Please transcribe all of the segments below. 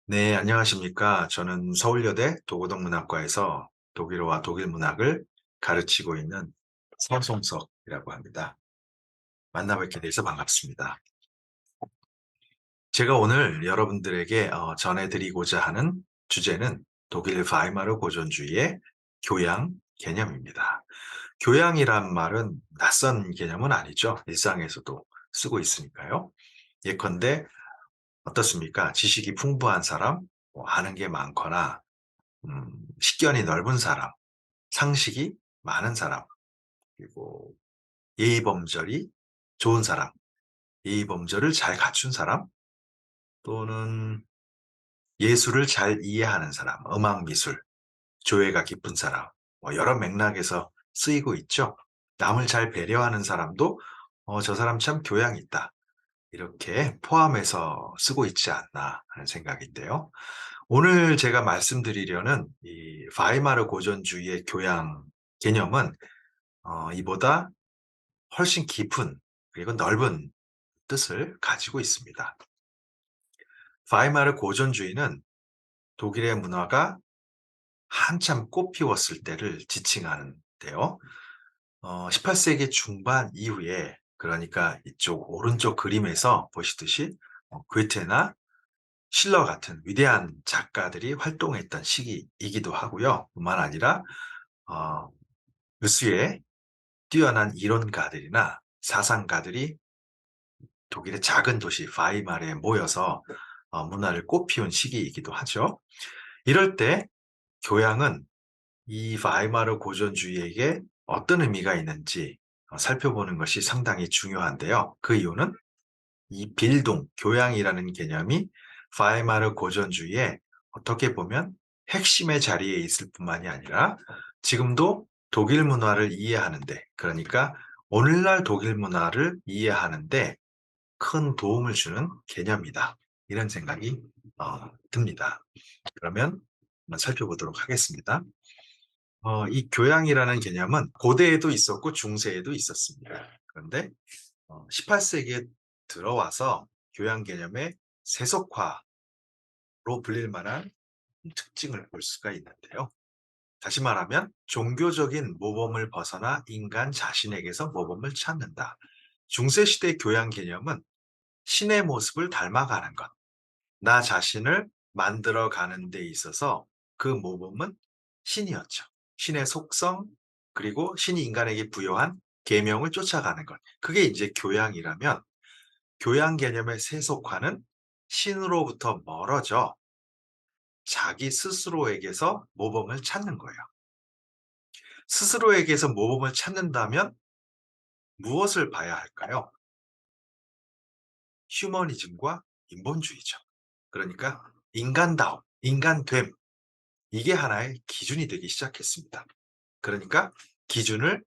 네, 안녕하십니까. 저는 서울여대 도고동문학과에서 독일어와 독일 문학을 가르치고 있는 서송석이라고 합니다. 만나 뵙게 돼서 반갑습니다. 제가 오늘 여러분들에게 전해드리고자 하는 주제는 독일 바이마르 고전주의의 교양 개념입니다. 교양이란 말은 낯선 개념은 아니죠. 일상에서도 쓰고 있으니까요. 예컨대 어떻습니까? 지식이 풍부한 사람, 아는 게 많거나 식견이 넓은 사람, 상식이 많은 사람, 그리고 예의범절이 좋은 사람, 예의범절을 잘 갖춘 사람, 또는 예술을 잘 이해하는 사람, 음악 미술, 조예가 깊은 사람, 여러 맥락에서 쓰이고 있죠. 남을 잘 배려하는 사람도 저 사람 참 교양이 있다. 이렇게 포함해서 쓰고 있지 않나 하는 생각인데요. 오늘 제가 말씀드리려는 이 바이마르 고전주의의 교양 개념은 이보다 훨씬 깊은 그리고 넓은 뜻을 가지고 있습니다. 바이마르 고전주의는 독일의 문화가 한참 꽃피웠을 때를 지칭하는데요. 18세기 중반 이후에, 그러니까 이쪽 오른쪽 그림에서 보시듯이 괴테나 실러 같은 위대한 작가들이 활동했던 시기이기도 하고요. 뿐만 아니라 어 유수의 뛰어난 이론가들이나 사상가들이 독일의 작은 도시 바이마르에 모여서 문화를 꽃피운 시기이기도 하죠. 이럴 때 교양은 이 바이마르 고전주의에게 어떤 의미가 있는지 살펴보는 것이 상당히 중요한데요. 그 이유는 이 빌둥, 교양이라는 개념이 바이마르 고전주의에 어떻게 보면 핵심의 자리에 있을 뿐만이 아니라 지금도 독일 문화를 이해하는 데, 그러니까 오늘날 독일 문화를 이해하는 데 큰 도움을 주는 개념이다. 이런 생각이 듭니다. 그러면 한번 살펴보도록 하겠습니다. 이 교양이라는 개념은 고대에도 있었고 중세에도 있었습니다. 그런데 18세기에 들어와서 교양 개념의 세속화로 불릴 만한 특징을 볼 수가 있는데요. 다시 말하면 종교적인 모범을 벗어나 인간 자신에게서 모범을 찾는다. 중세 시대 교양 개념은 신의 모습을 닮아가는 것, 나 자신을 만들어가는 데 있어서 그 모범은 신이었죠. 신의 속성, 그리고 신이 인간에게 부여한 계명을 쫓아가는 것. 그게 이제 교양이라면, 교양 개념의 세속화는 신으로부터 멀어져 자기 스스로에게서 모범을 찾는 거예요. 스스로에게서 모범을 찾는다면 무엇을 봐야 할까요? 휴머니즘과 인본주의죠. 그러니까 인간다움, 인간됨, 이게 하나의 기준이 되기 시작했습니다. 그러니까 기준을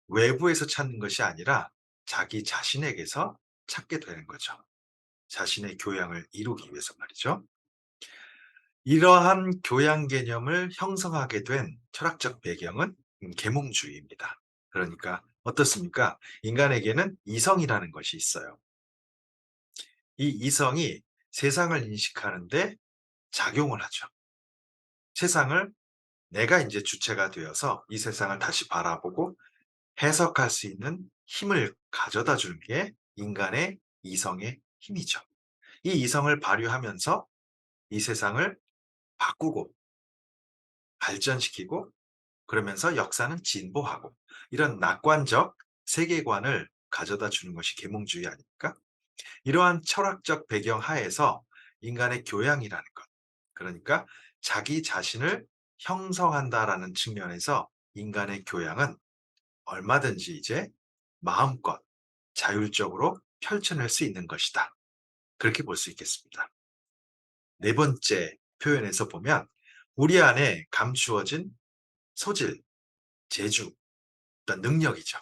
외부에서 찾는 것이 아니라 자기 자신에게서 찾게 되는 거죠. 자신의 교양을 이루기 위해서 말이죠. 이러한 교양 개념을 형성하게 된 철학적 배경은 계몽주의입니다. 그러니까 어떻습니까? 인간에게는 이성이라는 것이 있어요. 이 이성이 세상을 인식하는데 작용을 하죠. 세상을 내가 이제 주체가 되어서 이 세상을 다시 바라보고 해석할 수 있는 힘을 가져다 주는 게 인간의 이성의 힘이죠. 이 이성을 발휘하면서 이 세상을 바꾸고 발전시키고, 그러면서 역사는 진보하고, 이런 낙관적 세계관을 가져다 주는 것이 계몽주의 아닙니까? 이러한 철학적 배경 하에서 인간의 교양이라는 것, 그러니까 자기 자신을 형성한다라는 측면에서 인간의 교양은 얼마든지 이제 마음껏 자율적으로 펼쳐낼 수 있는 것이다. 그렇게 볼 수 있겠습니다. 네 번째 표현에서 보면 우리 안에 감추어진 소질, 재주, 어떤 능력이죠.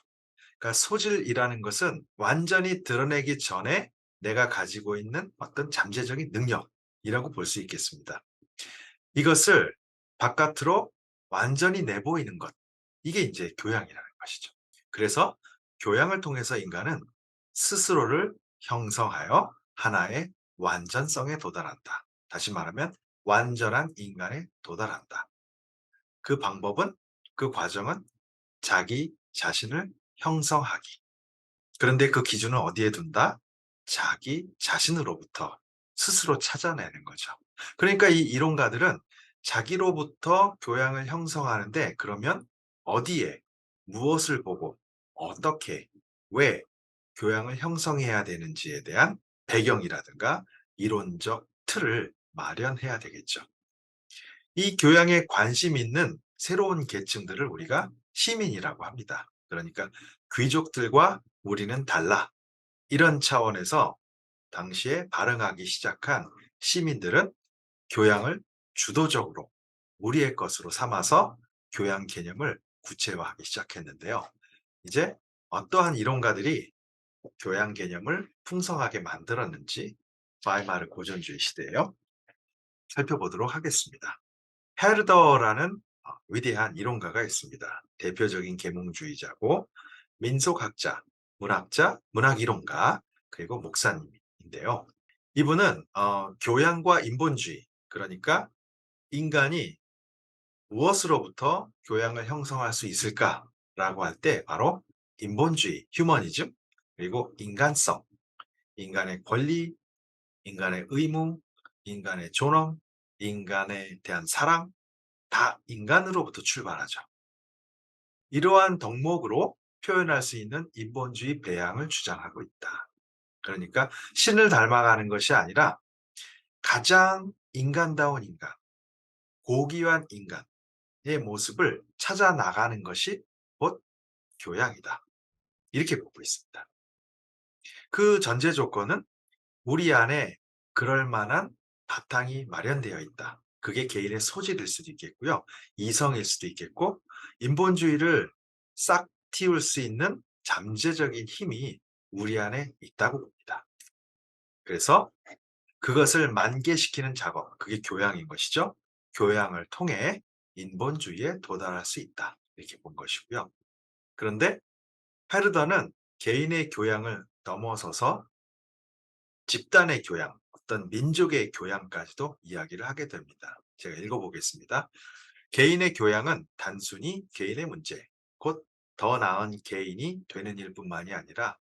그러니까 소질이라는 것은 완전히 드러내기 전에 내가 가지고 있는 어떤 잠재적인 능력이라고 볼 수 있겠습니다. 이것을 바깥으로 완전히 내보이는 것, 이게 이제 교양이라는 것이죠. 그래서 교양을 통해서 인간은 스스로를 형성하여 하나의 완전성에 도달한다. 다시 말하면 완전한 인간에 도달한다. 그 방법은, 그 과정은 자기 자신을 형성하기. 그런데 그 기준은 어디에 둔다? 자기 자신으로부터 스스로 찾아내는 거죠. 그러니까 이 이론가들은 자기로부터 교양을 형성하는데, 그러면 어디에, 무엇을 보고, 어떻게, 왜 교양을 형성해야 되는지에 대한 배경이라든가 이론적 틀을 마련해야 되겠죠. 이 교양에 관심 있는 새로운 계층들을 우리가 시민이라고 합니다. 그러니까 귀족들과 우리는 달라. 이런 차원에서 당시에 발흥하기 시작한 시민들은 교양을 주도적으로 우리의 것으로 삼아서 교양 개념을 구체화하기 시작했는데요. 이제 어떠한 이론가들이 교양 개념을 풍성하게 만들었는지 바이마르 고전주의 시대에요. 살펴보도록 하겠습니다. 헤르더라는 위대한 이론가가 있습니다. 대표적인 계몽주의자고 민속학자, 문학자, 문학이론가, 그리고 목사님인데요. 이분은 교양과 인본주의, 그러니까 인간이 무엇으로부터 교양을 형성할 수 있을까라고 할 때 바로 인본주의, 휴머니즘, 그리고 인간성, 인간의 권리, 인간의 의무, 인간의 존엄, 인간에 대한 사랑, 다 인간으로부터 출발하죠. 이러한 덕목으로 표현할 수 있는 인본주의 배양을 주장하고 있다. 그러니까 신을 닮아가는 것이 아니라 가장 인간다운 인간, 고귀한 인간의 모습을 찾아 나가는 것이 곧 교양이다. 이렇게 보고 있습니다. 그 전제 조건은 우리 안에 그럴 만한 바탕이 마련되어 있다. 그게 개인의 소질일 수도 있겠고요. 이성일 수도 있겠고, 인본주의를 싹 틔울 수 있는 잠재적인 힘이 우리 안에 있다고 봅니다. 그래서 그것을 만개시키는 작업, 그게 교양인 것이죠. 교양을 통해 인본주의에 도달할 수 있다. 이렇게 본 것이고요. 그런데 헤르더는 개인의 교양을 넘어서서 집단의 교양, 어떤 민족의 교양까지도 이야기를 하게 됩니다. 제가 읽어보겠습니다. 개인의 교양은 단순히 개인의 문제, 곧 더 나은 개인이 되는 일뿐만이 아니라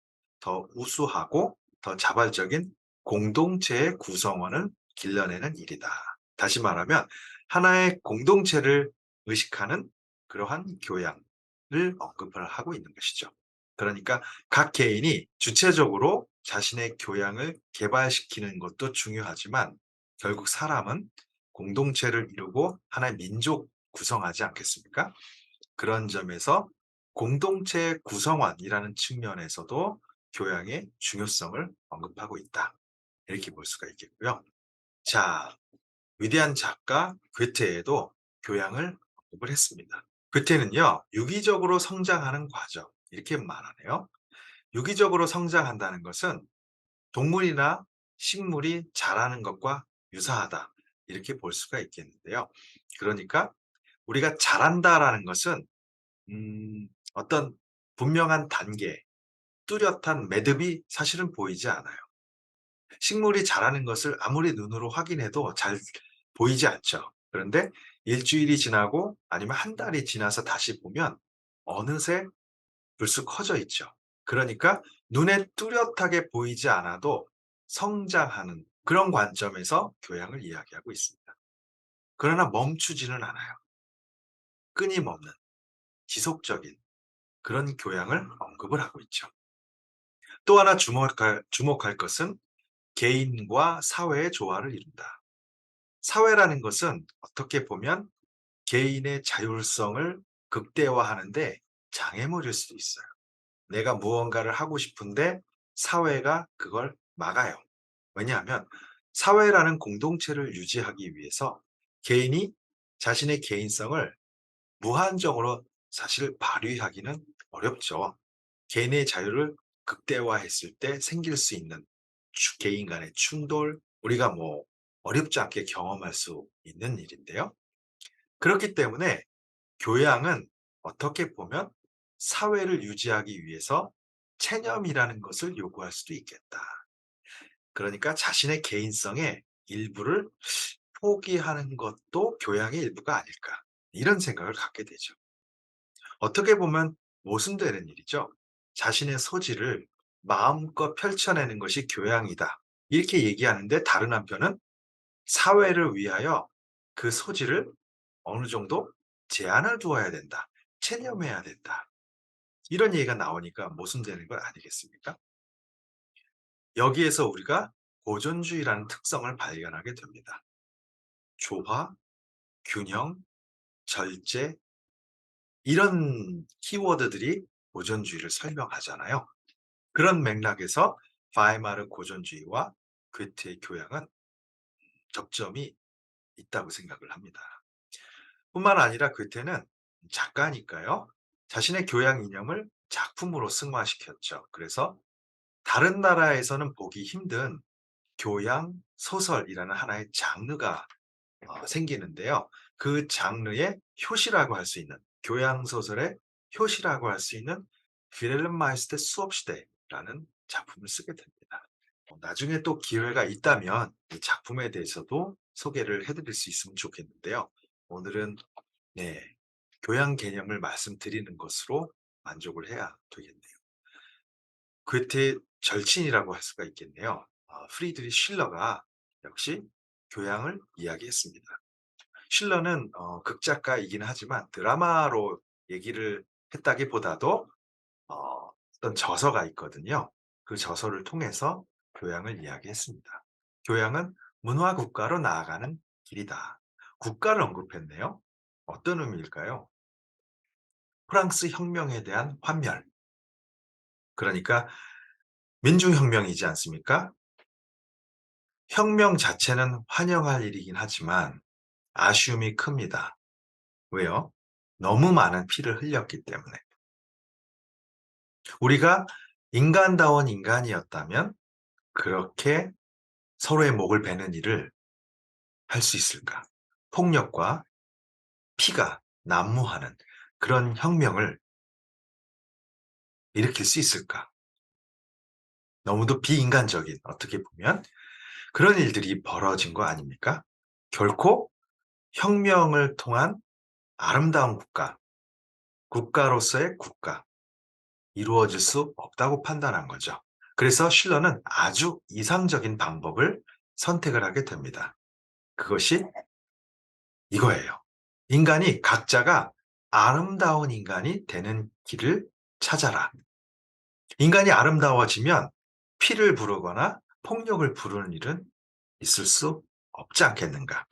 더 우수하고 더 자발적인 공동체의 구성원을 길러내는 일이다. 다시 말하면 하나의 공동체를 의식하는 그러한 교양을 언급을 하고 있는 것이죠. 그러니까 각 개인이 주체적으로 자신의 교양을 개발시키는 것도 중요하지만 결국 사람은 공동체를 이루고 하나의 민족 구성하지 않겠습니까? 그런 점에서 공동체 구성원이라는 측면에서도 교양의 중요성을 언급하고 있다. 이렇게 볼 수가 있겠고요. 자, 위대한 작가 괴테에도 교양을 언급을 했습니다. 괴테는요, 유기적으로 성장하는 과정, 이렇게 말하네요. 유기적으로 성장한다는 것은 동물이나 식물이 자라는 것과 유사하다. 이렇게 볼 수가 있겠는데요. 그러니까 우리가 자란다라는 것은 어떤 분명한 단계, 뚜렷한 매듭이 사실은 보이지 않아요. 식물이 자라는 것을 아무리 눈으로 확인해도 잘 보이지 않죠. 그런데 일주일이 지나고 아니면 한 달이 지나서 다시 보면 어느새 불쑥 커져 있죠. 그러니까 눈에 뚜렷하게 보이지 않아도 성장하는 그런 관점에서 교양을 이야기하고 있습니다. 그러나 멈추지는 않아요. 끊임없는 지속적인 그런 교양을 언급을 하고 있죠. 또 하나 주목할 것은 개인과 사회의 조화를 이룬다. 사회라는 것은 어떻게 보면 개인의 자율성을 극대화하는 데 장애물일 수도 있어요. 내가 무언가를 하고 싶은데 사회가 그걸 막아요. 왜냐하면 사회라는 공동체를 유지하기 위해서 개인이 자신의 개인성을 무한정으로 사실 발휘하기는 어렵죠. 개인의 자유를 극대화했을 때 생길 수 있는 개인 간의 충돌, 우리가 어렵지 않게 경험할 수 있는 일인데요. 그렇기 때문에 교양은 어떻게 보면 사회를 유지하기 위해서 체념이라는 것을 요구할 수도 있겠다. 그러니까 자신의 개인성의 일부를 포기하는 것도 교양의 일부가 아닐까. 이런 생각을 갖게 되죠. 어떻게 보면 모순되는 일이죠. 자신의 소질을 마음껏 펼쳐내는 것이 교양이다. 이렇게 얘기하는데 다른 한편은 사회를 위하여 그 소질을 어느 정도 제한을 두어야 된다. 체념해야 된다. 이런 얘기가 나오니까 모순되는 것 아니겠습니까? 여기에서 우리가 보존주의라는 특성을 발견하게 됩니다. 조화, 균형, 절제 이런 키워드들이 보존주의를 설명하잖아요. 그런 맥락에서 바이마르 고전주의와 괴테의 교양은 접점이 있다고 생각을 합니다. 뿐만 아니라 괴테는 작가니까요. 자신의 교양 이념을 작품으로 승화시켰죠. 그래서 다른 나라에서는 보기 힘든 교양 소설이라는 하나의 장르가 생기는데요. 그 장르의 효시라고 할 수 있는 교양 소설의 효시라고 할 수 있는 윌헬름 마이스트의 수업시대라는 작품을 쓰게 됩니다. 나중에 또 기회가 있다면 이 작품에 대해서도 소개를 해 드릴 수 있으면 좋겠는데요. 오늘은 네, 교양 개념을 말씀드리는 것으로 만족을 해야 되겠네요. 괴테의 절친이라고 할 수가 있겠네요. 프리드리히 실러가 역시 교양을 이야기했습니다. 실러는 극작가이긴 하지만 드라마로 얘기를 했다기보다도 어떤 저서가 있거든요. 그 저서를 통해서 교양을 이야기했습니다. 교양은 문화 국가로 나아가는 길이다. 국가를 언급했네요. 어떤 의미일까요? 프랑스 혁명에 대한 환멸. 그러니까 민중혁명이지 않습니까? 혁명 자체는 환영할 일이긴 하지만 아쉬움이 큽니다. 왜요? 너무 많은 피를 흘렸기 때문에. 우리가 인간다운 인간이었다면 그렇게 서로의 목을 베는 일을 할 수 있을까? 폭력과 피가 난무하는 그런 혁명을 일으킬 수 있을까? 너무도 비인간적인 어떻게 보면 그런 일들이 벌어진 거 아닙니까? 결코 혁명을 통한 아름다운 국가, 국가로서의 국가 이루어질 수 없다고 판단한 거죠. 그래서 실러는 아주 이상적인 방법을 선택을 하게 됩니다. 그것이 이거예요. 인간이 각자가 아름다운 인간이 되는 길을 찾아라. 인간이 아름다워지면 피를 부르거나 폭력을 부르는 일은 있을 수 없지 않겠는가.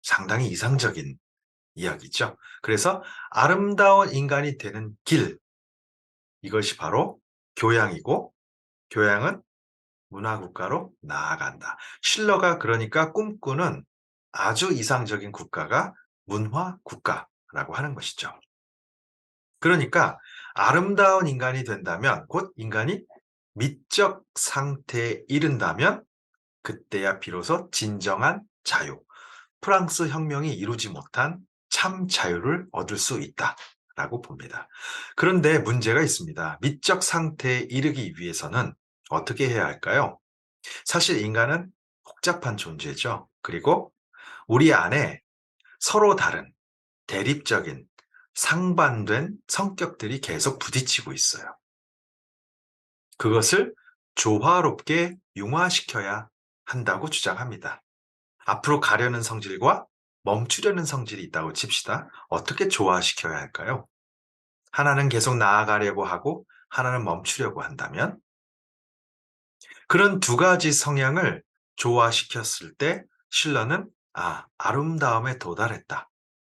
상당히 이상적인 이야기죠. 그래서 아름다운 인간이 되는 길, 이것이 바로 교양이고, 교양은 문화국가로 나아간다. 실러가 그러니까 꿈꾸는 아주 이상적인 국가가 문화국가라고 하는 것이죠. 그러니까 아름다운 인간이 된다면, 곧 인간이 미적 상태에 이른다면 그때야 비로소 진정한 자유, 프랑스 혁명이 이루지 못한 참 자유를 얻을 수 있다라고 봅니다. 그런데 문제가 있습니다. 미적 상태에 이르기 위해서는 어떻게 해야 할까요? 사실 인간은 복잡한 존재죠. 그리고 우리 안에 서로 다른 대립적인 상반된 성격들이 계속 부딪히고 있어요. 그것을 조화롭게 융화시켜야 한다고 주장합니다. 앞으로 가려는 성질과 멈추려는 성질이 있다고 칩시다. 어떻게 조화시켜야 할까요? 하나는 계속 나아가려고 하고 하나는 멈추려고 한다면 그런 두 가지 성향을 조화시켰을 때 실러는 아름다움에 도달했다.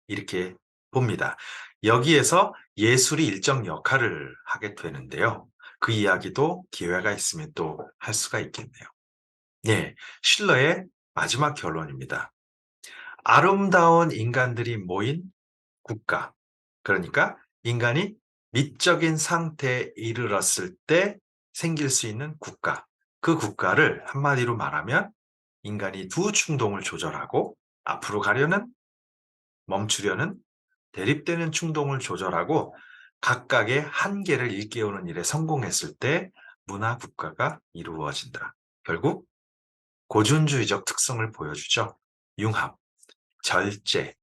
이렇게 봅니다. 여기에서 예술이 일정 역할을 하게 되는데요. 그 이야기도 기회가 있으면 또 할 수가 있겠네요. 네, 실러의 마지막 결론입니다. 아름다운 인간들이 모인 국가, 그러니까 인간이 미적인 상태에 이르렀을 때 생길 수 있는 국가, 그 국가를 한마디로 말하면 인간이 두 충동을 조절하고 앞으로 가려는, 멈추려는, 대립되는 충동을 조절하고 각각의 한계를 일깨우는 일에 성공했을 때 문화 국가가 이루어진다. 결국 고전주의적 특성을 보여주죠. 융합, 절제,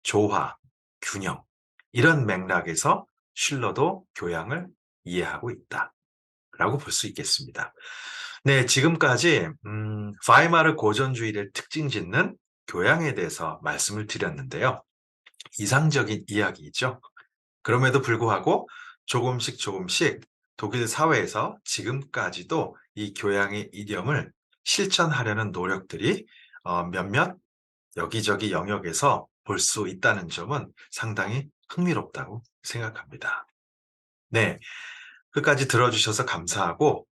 조화, 균형 이런 맥락에서 실러도 교양을 이해하고 있다라고 볼 수 있겠습니다. 네, 지금까지 바이마르 고전주의를 특징 짓는 교양에 대해서 말씀을 드렸는데요. 이상적인 이야기이죠. 그럼에도 불구하고 조금씩 조금씩 독일 사회에서 지금까지도 이 교양의 이념을 실천하려는 노력들이 몇몇 여기저기 영역에서 볼 수 있다는 점은 상당히 흥미롭다고 생각합니다. 네, 끝까지 들어주셔서 감사하고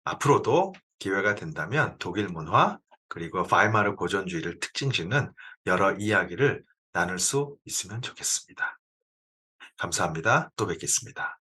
앞으로도 기회가 된다면 독일 문화 그리고 파이마르 고전주의를 특징 짓는 여러 이야기를 나눌 수 있으면 좋겠습니다. 감사합니다. 또 뵙겠습니다.